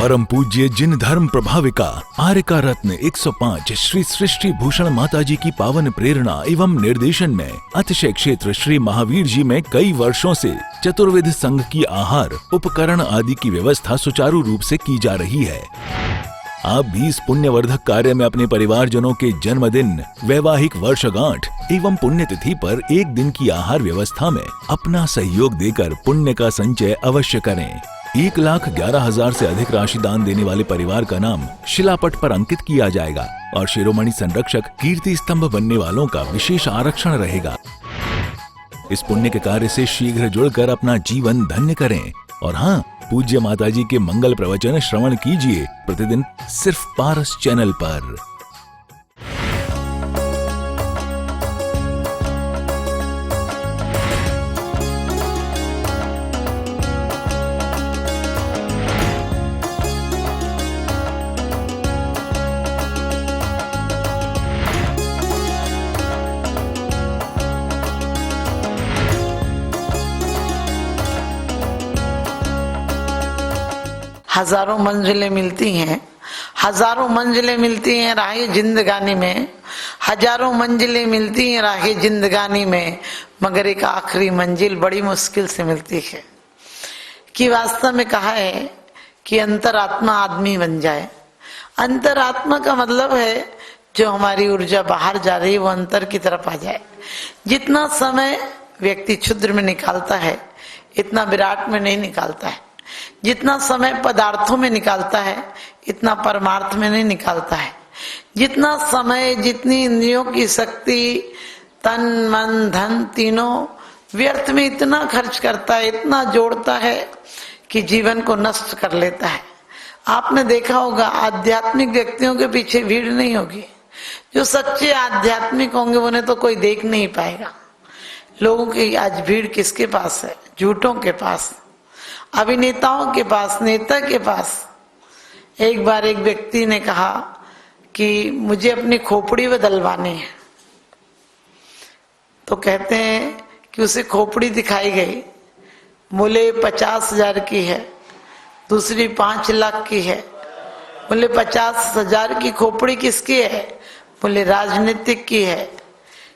परम पूज्य जिन धर्म प्रभाविका आर्यका रत्न 105 श्री सृष्टि भूषण माताजी की पावन प्रेरणा एवं निर्देशन में अतिशय क्षेत्र श्री महावीर जी में कई वर्षों से चतुर्विध संघ की आहार उपकरण आदि की व्यवस्था सुचारू रूप से की जा रही है। आप भी इस पुण्यवर्धक कार्य में अपने परिवारजनों के जन्मदिन, वैवाहिक वर्षगांठ एवं पुण्यतिथि पर एक दिन की आहार व्यवस्था में अपना सहयोग देकर पुण्य का संचय अवश्य करें। 1,11,000 से अधिक राशि दान देने वाले परिवार का नाम शिलापट पर अंकित किया जाएगा और शिरोमणि संरक्षक कीर्ति स्तंभ बनने वालों का विशेष आरक्षण रहेगा। इस पुण्य के कार्य से शीघ्र जुड़कर अपना जीवन धन्य करें और हाँ, पूज्य माताजी के मंगल प्रवचन श्रवण कीजिए प्रतिदिन सिर्फ पारस चैनल पर। हजारों मंजिलें मिलती हैं, हजारों मंजिलें मिलती हैं राहे जिंदगानी में, हजारों मंजिलें मिलती हैं राहे जिंदगानी में, मगर एक आखिरी मंजिल बड़ी मुश्किल से मिलती है। कि वास्तव में कहा है कि अंतरात्मा आदमी बन जाए। अंतरात्मा का मतलब है जो हमारी ऊर्जा बाहर जा रही है वो अंतर की तरफ आ जाए। जितना समय व्यक्ति क्षुद्र में निकालता है इतना विराट में नहीं निकालता है। जितना समय पदार्थों में निकालता है इतना परमार्थ में नहीं निकालता है। जितना समय, जितनी इंद्रियों की शक्ति, तन मन धन तीनों व्यर्थ में इतना खर्च करता है, इतना जोड़ता है कि जीवन को नष्ट कर लेता है। आपने देखा होगा आध्यात्मिक व्यक्तियों के पीछे भीड़ नहीं होगी। जो सच्चे आध्यात्मिक होंगे उन्हें तो कोई देख नहीं पाएगा। लोगों की आज भीड़ किसके पास है? झूठों के पास, अभिनेताओं के पास, नेता के पास। एक बार एक व्यक्ति ने कहा कि मुझे अपनी खोपड़ी बदलवानी है, तो कहते हैं कि उसे खोपड़ी दिखाई गई, बोले 50,000 की है, दूसरी 5 लाख की है। बोले 50,000 की खोपड़ी किसकी है? बोले राजनीतिक की है,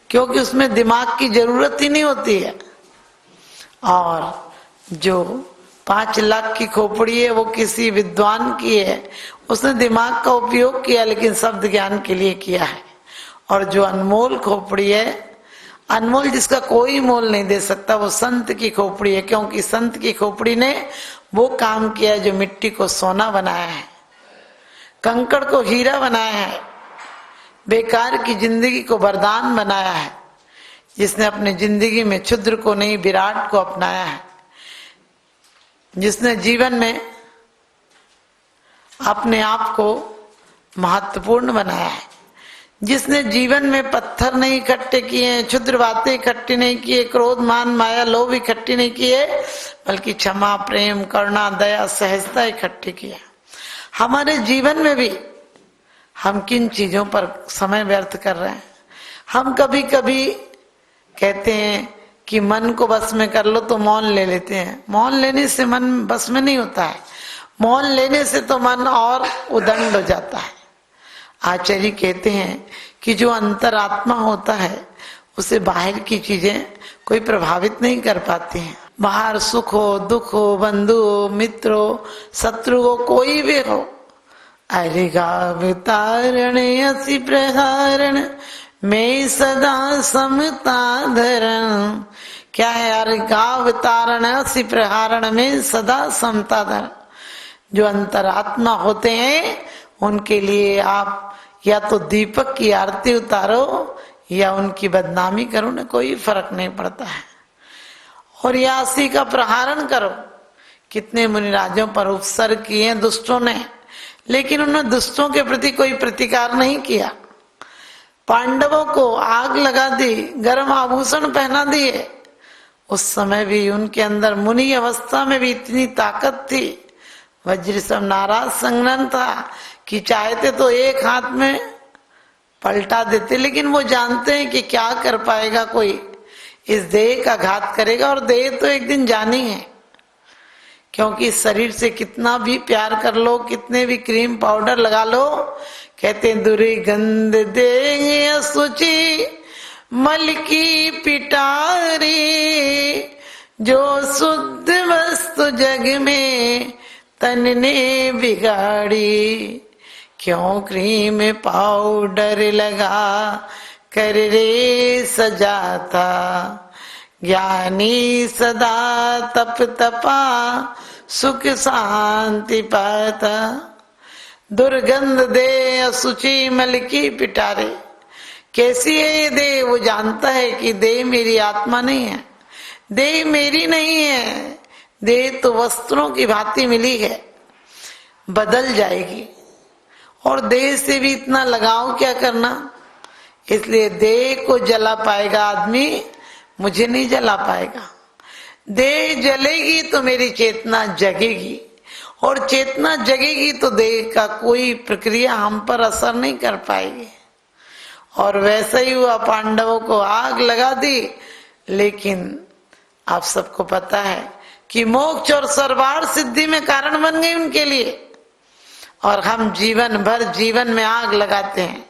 क्योंकि उसमें दिमाग की जरूरत ही नहीं होती है। और जो 5 लाख की खोपड़ी है वो किसी विद्वान की है, उसने दिमाग का उपयोग किया लेकिन शब्द ज्ञान के लिए किया है। और जो अनमोल खोपड़ी है, अनमोल जिसका कोई मोल नहीं दे सकता, वो संत की खोपड़ी है, क्योंकि संत की खोपड़ी ने वो काम किया है जो मिट्टी को सोना बनाया है, कंकड़ को हीरा बनाया है, बेकार की जिंदगी को वरदान बनाया है, जिसने अपनी जिंदगी में क्षुद्र को नहीं विराट को अपनाया है, जिसने जीवन में अपने आप को महत्वपूर्ण बनाया है, जिसने जीवन में पत्थर नहीं इकट्ठे किए, क्षुद्र बातें इकट्ठी नहीं किए, क्रोध मान माया लोभ इकट्ठी नहीं किए, बल्कि क्षमा प्रेम करुणा दया सहजता इकट्ठी किया। हमारे जीवन में भी हम किन चीजों पर समय व्यर्थ कर रहे हैं? हम कभी कभी कहते हैं कि मन को बस में कर लो तो मौन ले लेते हैं। मौन लेने से मन बस में नहीं होता है, मौन लेने से तो मन और उदंड हो जाता है। आचार्य कहते हैं कि जो अंतरात्मा होता है उसे बाहर की चीजें कोई प्रभावित नहीं कर पाती हैं। बाहर सुख हो, दुख हो, बंधु हो, मित्र हो, शत्रु हो, कोई भी हो, अरे गावतारण असि प्रहारण मैं सदा समता धरण। क्या है? अरे गावतारण असि प्रहारण में सदा समता धरण। जो अंतरात्मा होते हैं उनके लिए आप या तो दीपक की आरती उतारो या उनकी बदनामी करो, ना कोई फर्क नहीं पड़ता है। और या अस्सी का प्रहारण करो। कितने मुनिराजों पर उपसर्ग किए दुष्टों ने, लेकिन उन्होंने दुष्टों के प्रति कोई प्रतिकार नहीं किया। पांडवों को आग लगा दी, गर्म आभूषण पहना दिए, उस समय भी उनके अंदर मुनि अवस्था में भी इतनी ताकत थी। वज्र सम नाराज संघनन था कि चाहते तो एक हाथ में पलटा देते, लेकिन वो जानते हैं कि क्या कर पाएगा कोई, इस देह का घात करेगा और देह तो एक दिन जानी है। क्योंकि शरीर से कितना भी प्यार कर लो, कितने भी क्रीम पाउडर लगा लो, कहते हैं दुर्गंध देंगे असुचि मल की पिटारी, जो शुद्ध वस्तु जग में तन ने बिगाड़ी, क्यों क्रीम पाउडर लगा कर रे सजाता, ज्ञानी सदा तप तपा सुख शांति पाता। दुर्गंध दे असुचि मल की पिटारे, कैसी है ये देह? वो जानता है कि देह मेरी आत्मा नहीं है, देह मेरी नहीं है, देह तो वस्त्रों की भांति मिली है, बदल जाएगी, और देह से भी इतना लगाव क्या करना। इसलिए देह को जला पाएगा आदमी, मुझे नहीं जला पाएगा। देह जलेगी तो मेरी चेतना जगेगी, और चेतना जगेगी तो देह का कोई प्रक्रिया हम पर असर नहीं कर पाएगी। और वैसा ही हुआ, पांडवों को आग लगा दी, लेकिन आप सबको पता है कि मोक्ष और सर्वार्थ सिद्धि में कारण बन गई उनके लिए। और हम जीवन भर जीवन में आग लगाते हैं।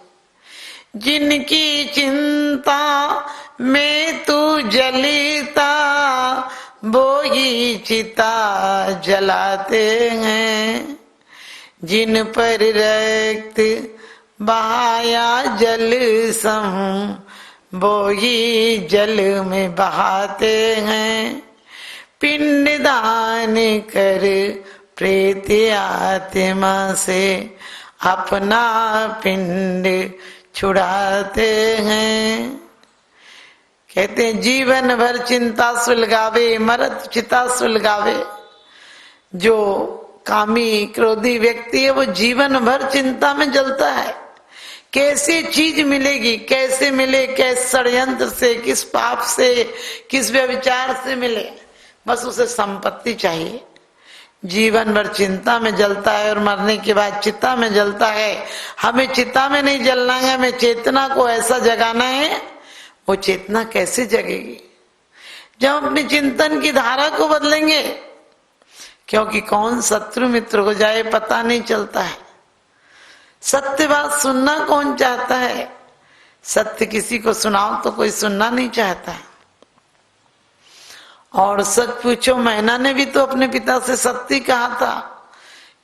जिनकी चिंता में तू जलीता, वो ही चिता जलाते हैं। जिन पर रक्त बहाया जल सम, वो ही जल में बहाते हैं। पिंड दान कर प्रेत आत्मा से अपना पिंड छुड़ाते हैं। कहते हैं जीवन भर चिंता सुलगावे मरत चिता सुलगावे। जो कामी क्रोधी व्यक्ति है वो जीवन भर चिंता में जलता है, कैसे चीज मिलेगी, कैसे मिले, किस षड्यंत्र से, किस पाप से, किस व्यभिचार से मिले, बस उसे संपत्ति चाहिए। जीवन भर चिंता में जलता है और मरने के बाद चिता में जलता है। हमें चिता में नहीं जलना है, हमें चेतना को ऐसा जगाना है। वो चेतना कैसे जगेगी? जब अपने चिंतन की धारा को बदलेंगे, क्योंकि कौन शत्रु मित्र हो जाए पता नहीं चलता है। सत्य बात सुनना कौन चाहता है? सत्य किसी को सुनाओ तो कोई सुनना नहीं चाहता है। और सच पूछो, मैना ने भी तो अपने पिता से सत्य कहा था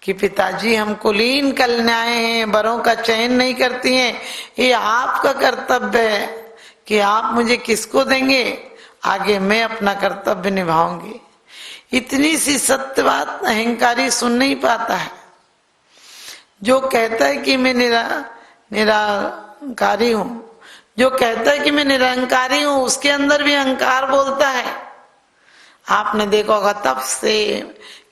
कि पिताजी हम कुलीन कन्याएं हैं, वरों का चयन नहीं करती हैं, ये आपका कर्तव्य है कि आप मुझे किसको देंगे, आगे मैं अपना कर्तव्य निभाऊंगी। इतनी सी सत्य बात अहंकारी सुन नहीं पाता है। जो कहता है कि मैं निरंकारी हूं, जो कहता है कि मैं निरंकारी हूं, उसके अंदर भी अहंकार बोलता है। आपने देखा होगा, तप से,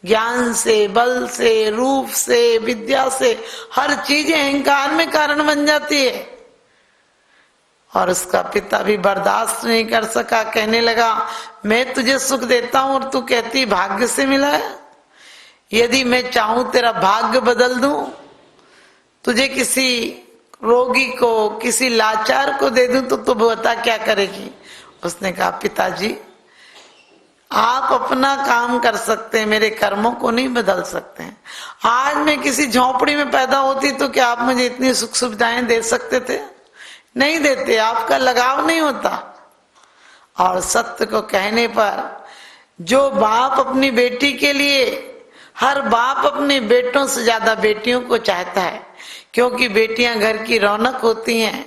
ज्ञान से, बल से, रूप से, विद्या से, हर चीज अहंकार में कारण बन जाती है। और उसका पिता भी बर्दाश्त नहीं कर सका, कहने लगा मैं तुझे सुख देता हूं और तू कहती भाग्य से मिला है। यदि मैं चाहूं तेरा भाग्य बदल दूं, तुझे किसी रोगी को, किसी लाचार को दे दूं, तो तू बता क्या करेगी? उसने कहा पिताजी आप अपना काम कर सकते हैं, मेरे कर्मों को नहीं बदल सकते हैं। आज मैं किसी झोपड़ी में पैदा होती तो क्या आप मुझे इतनी सुख सुविधाएं दे सकते थे? नहीं देते, आपका लगाव नहीं होता। और सत्य को कहने पर जो बाप अपनी बेटी के लिए, हर बाप अपने बेटों से ज्यादा बेटियों को चाहता है, क्योंकि बेटियां घर की रौनक होती हैं।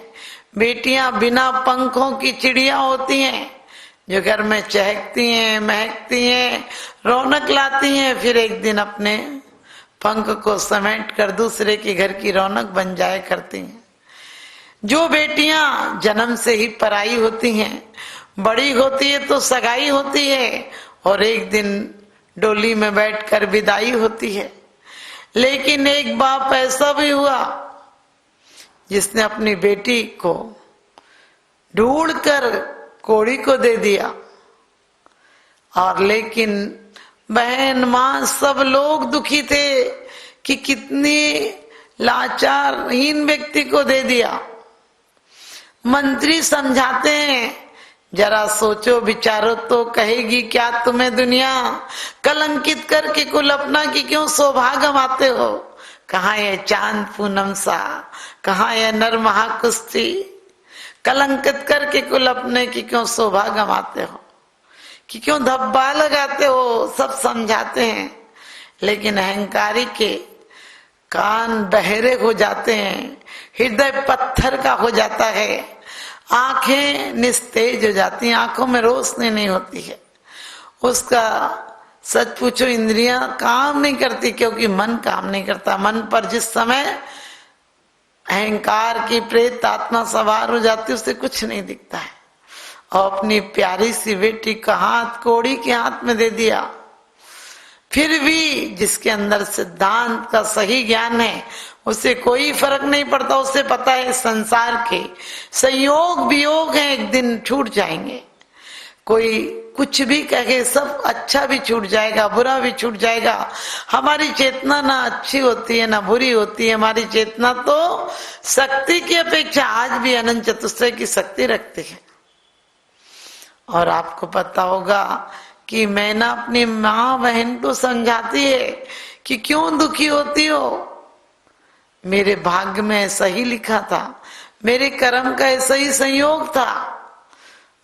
बेटियां बिना पंखों की चिड़िया होती हैं, जो घर में चहकती हैं, महकती हैं, रौनक लाती हैं, फिर एक दिन अपने पंख को समेट कर दूसरे के घर की रौनक बन जाया करती हैं। जो बेटियां जन्म से ही पराई होती हैं, बड़ी होती है तो सगाई होती है और एक दिन डोली में बैठकर विदाई होती है। लेकिन एक बाप ऐसा भी हुआ जिसने अपनी बेटी को ढूंढकर कोड़ी को दे दिया। और लेकिन बहन, मां, सब लोग दुखी थे कि कितनी लाचारहीन व्यक्ति को दे दिया। मंत्री समझाते हैं जरा सोचो विचारो तो कहेगी क्या तुम्हें दुनिया, कलंकित करके कुल अपना की क्यों शोभा गंवाते हो। कहाँ ये चांद पूनम सा, कहाँ ये नर महाकुस्ती, कलंकित करके कुल अपने की क्यों शोभा गंवाते हो, कि क्यों धब्बा लगाते हो। सब समझाते हैं, लेकिन अहंकारी के कान बहरे हो जाते हैं, हृदय पत्थर का हो जाता है, आंखें निस्तेज हो जाती हैं, आंखों में रोशनी नहीं होती है। उसका सच पूछो इंद्रियां काम नहीं करती, क्योंकि मन काम नहीं करता। मन पर जिस समय अहंकार की प्रेत आत्मा सवार हो जाती है, उससे कुछ नहीं दिखता है। और अपनी प्यारी सी बेटी का हाथ कोड़ी के हाथ में दे दिया, फिर भी जिसके अंदर सिद्धांत का सही ज्ञान है उसे कोई फर्क नहीं पड़ता। उसे पता है संसार के संयोग वियोग है, एक दिन छूट जाएंगे। कोई कुछ भी कहे, सब अच्छा भी छूट जाएगा, बुरा भी छूट जाएगा। हमारी चेतना ना अच्छी होती है ना बुरी होती है, हमारी चेतना तो शक्ति की अपेक्षा आज भी अनंत चतुष्टय की शक्ति रखती है। और आपको पता होगा कि मैना अपनी माँ बहन को समझाती है कि क्यों दुखी होती हो, मेरे भाग्य में ऐसा ही लिखा था, मेरे कर्म का ऐसा ही संयोग था।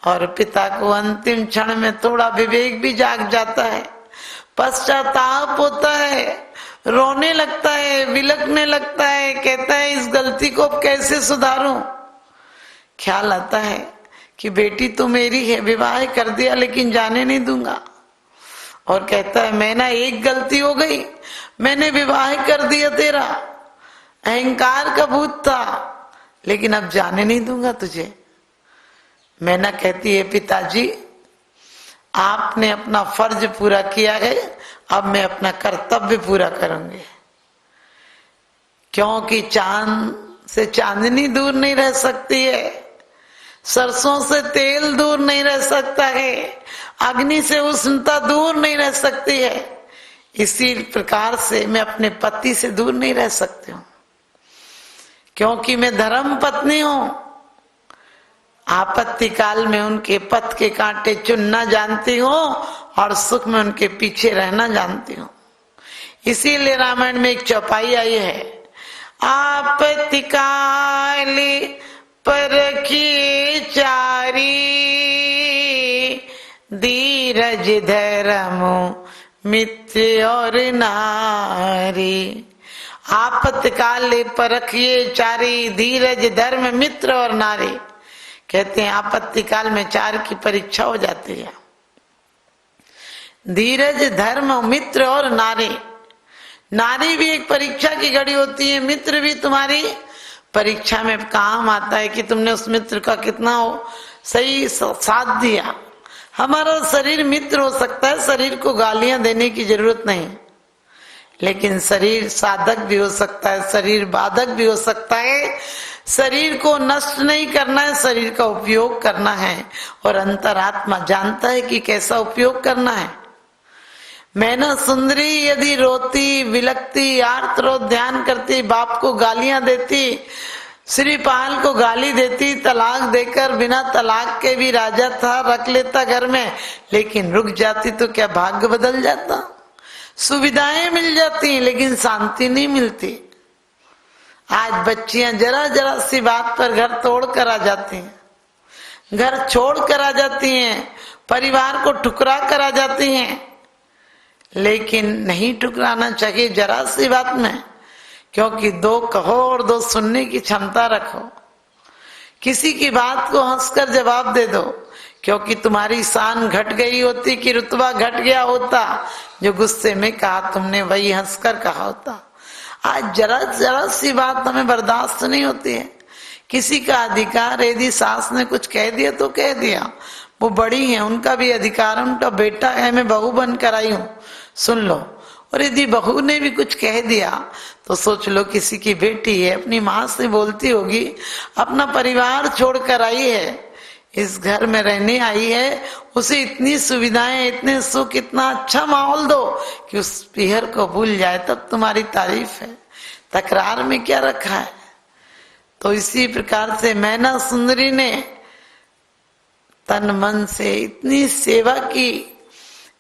और पिता को अंतिम क्षण में थोड़ा विवेक भी जाग जाता है, पश्चाताप होता है, रोने लगता है, विलखने लगता है, कहता है इस गलती को कैसे सुधारूं। ख्याल आता है कि बेटी तो मेरी है, विवाह कर दिया लेकिन जाने नहीं दूंगा। और कहता है मैं ना एक गलती हो गई, मैंने विवाह कर दिया तेरा, अहंकार का भूत था, लेकिन अब जाने नहीं दूंगा तुझे। मैना कहती है पिताजी आपने अपना फर्ज पूरा किया है, अब मैं अपना कर्तव्य पूरा करूंगी। क्योंकि चांद से चांदनी दूर नहीं रह सकती है, सरसों से तेल दूर नहीं रह सकता है, अग्नि से उष्णता दूर नहीं रह सकती है। इसी प्रकार से मैं अपने पति से दूर नहीं रह सकती हूं, क्योंकि मैं धर्म पत्नी हूं। आपत्ति काल में उनके पथ के कांटे चुनना जानती हूं और सुख में उनके पीछे रहना जानती हूं। इसीलिए रामायण में एक चौपाई आई है, आपत्ति काल परखी चारी, धीरज धर्म मित्र और नारी। आपत्तिकाल परखिए चारी, धीरज धर्म मित्र और नारी। कहते हैं आपत्ति काल में चार की परीक्षा हो जाती है, धीरज धर्म मित्र और नारी। नारी भी एक परीक्षा की घड़ी होती है, मित्र भी तुम्हारी परीक्षा में काम आता है कि तुमने उस मित्र का कितना सही साथ दिया। हमारा शरीर मित्र हो सकता है, शरीर को गालियां देने की जरूरत नहीं, लेकिन शरीर साधक भी हो सकता है, शरीर बाधक भी हो सकता है। शरीर को नष्ट नहीं करना है, शरीर का उपयोग करना है, और अंतरात्मा जानता है कि कैसा उपयोग करना है। मैना सुंदरी यदि रोती विलकती आर्तरोध ध्यान करती, बाप को गालियां देती, श्रीपाल को गाली देती, तलाक देकर बिना तलाक के भी राजा था, रख लेता घर में, लेकिन रुक जाती तो क्या भाग्य बदल जाता। सुविधाएं मिल जाती लेकिन शांति नहीं मिलती। आज बच्चियां जरा जरा सी बात पर घर तोड़ कर आ जाती हैं, घर छोड़ कर आ जाती हैं, परिवार को ठुकरा कर आ जाती हैं। लेकिन नहीं ठुकराना चाहिए जरा सी बात में, क्योंकि दो कहो और दो सुनने की क्षमता रखो। किसी की बात को हंसकर जवाब दे दो, क्योंकि तुम्हारी शान घट गई होती कि रुतबा घट गया होता। जो गुस्से में कहा तुमने वही हंसकर कहा होता। आज जरा जरा सी बात हमें बर्दाश्त नहीं होती है। किसी का अधिकार, यदि सास ने कुछ कह दिया तो कह दिया, वो बड़ी है, उनका भी अधिकार, उनका बेटा है, मैं बहू बनकर आई हूं, सुन लो। और यदि बहू ने भी कुछ कह दिया तो सोच लो किसी की बेटी है, अपनी माँ से बोलती होगी, अपना परिवार छोड़कर आई है, इस घर में रहने आई है, उसे इतनी सुविधाएं, इतने सुख, इतना अच्छा माहौल दो कि उस पीहर को भूल जाए, तब तुम्हारी तारीफ है। तकरार में क्या रखा है। तो इसी प्रकार से मैना सुंदरी ने तन मन से इतनी सेवा की।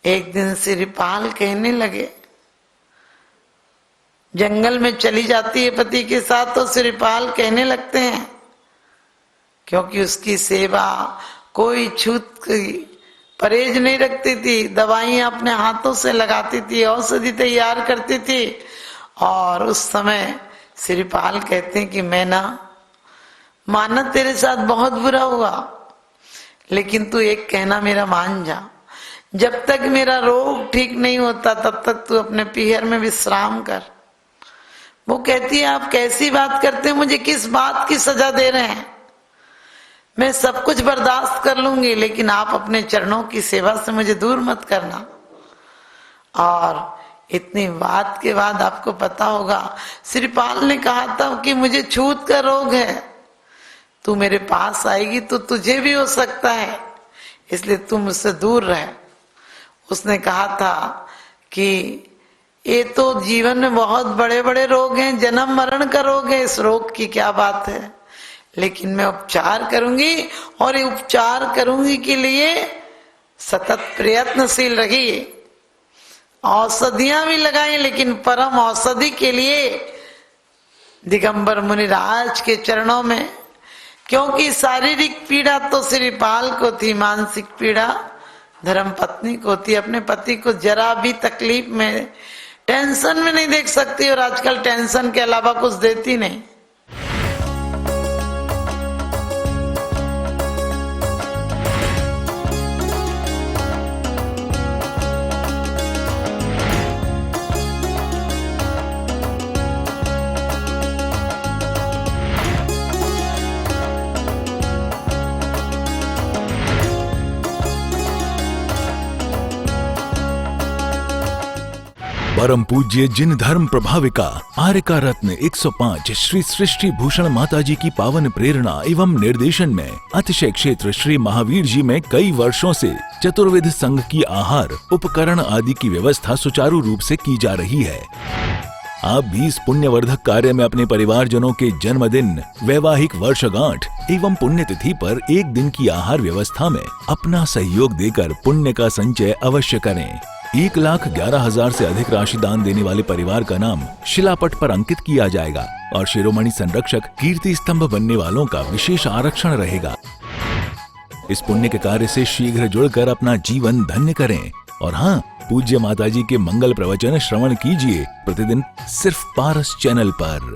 एक दिन सिरिपाल कहने लगे, जंगल में चली जाती है पति के साथ तो सिरिपाल कहने लगते हैं, क्योंकि उसकी सेवा कोई छूत की परहेज नहीं रखती थी, दवाइयां अपने हाथों से लगाती थी, औषधि तैयार करती थी। और उस समय सिरिपाल कहते हैं कि मैं ना माना तेरे साथ बहुत बुरा हुआ, लेकिन तू एक कहना मेरा मान जा, जब तक मेरा रोग ठीक नहीं होता तब तक तू अपने पीहर में विश्राम कर। वो कहती है, आप कैसी बात करते हैं, मुझे किस बात की सजा दे रहे हैं? मैं सब कुछ बर्दाश्त कर लूंगी, लेकिन आप अपने चरणों की सेवा से मुझे दूर मत करना। और इतनी बात के बाद आपको पता होगा, सिरिपाल ने कहा था कि मुझे छूत का रोग है, तू मेरे पास आएगी तो तुझे भी हो सकता है, इसलिए तू मुझसे दूर रह। उसने कहा था कि ये तो जीवन में बहुत बड़े बड़े रोग हैं, जन्म मरण का रोग है, इस रोग की क्या बात है, लेकिन मैं उपचार करूंगी, और ये उपचार करूंगी के लिए सतत प्रयत्नशील रही। औषधियां भी लगाई, लेकिन परम औषधि के लिए दिगंबर मुनिराज के चरणों में, क्योंकि शारीरिक पीड़ा तो सिरिपाल को थी, मानसिक पीड़ा धर्म पत्नी को थी। अपने पति को जरा भी तकलीफ में, टेंशन में नहीं देख सकती, और आजकल टेंशन के अलावा कुछ देती नहीं। परम पूज्य जिन धर्म प्रभाविका आर्यका रत्न 105 श्री सृष्टि भूषण माताजी की पावन प्रेरणा एवं निर्देशन में अतिशय क्षेत्र श्री महावीर जी में कई वर्षों से चतुर्विध संघ की आहार उपकरण आदि की व्यवस्था सुचारू रूप से की जा रही है। आप भी इस पुण्यवर्धक कार्य में अपने परिवारजनों के जन्मदिन, वैवाहिक वर्षगांठ एवं पुण्यतिथि पर एक दिन की आहार व्यवस्था में अपना सहयोग देकर पुण्य का संचय अवश्य करें। 1,11,000 से अधिक राशि दान देने वाले परिवार का नाम शिलापट पर अंकित किया जाएगा और शिरोमणि संरक्षक कीर्ति स्तंभ बनने वालों का विशेष आरक्षण रहेगा। इस पुण्य के कार्य से शीघ्र जुड़कर अपना जीवन धन्य करें। और हाँ, पूज्य माताजी के मंगल प्रवचन श्रवण कीजिए प्रतिदिन सिर्फ पारस चैनल पर।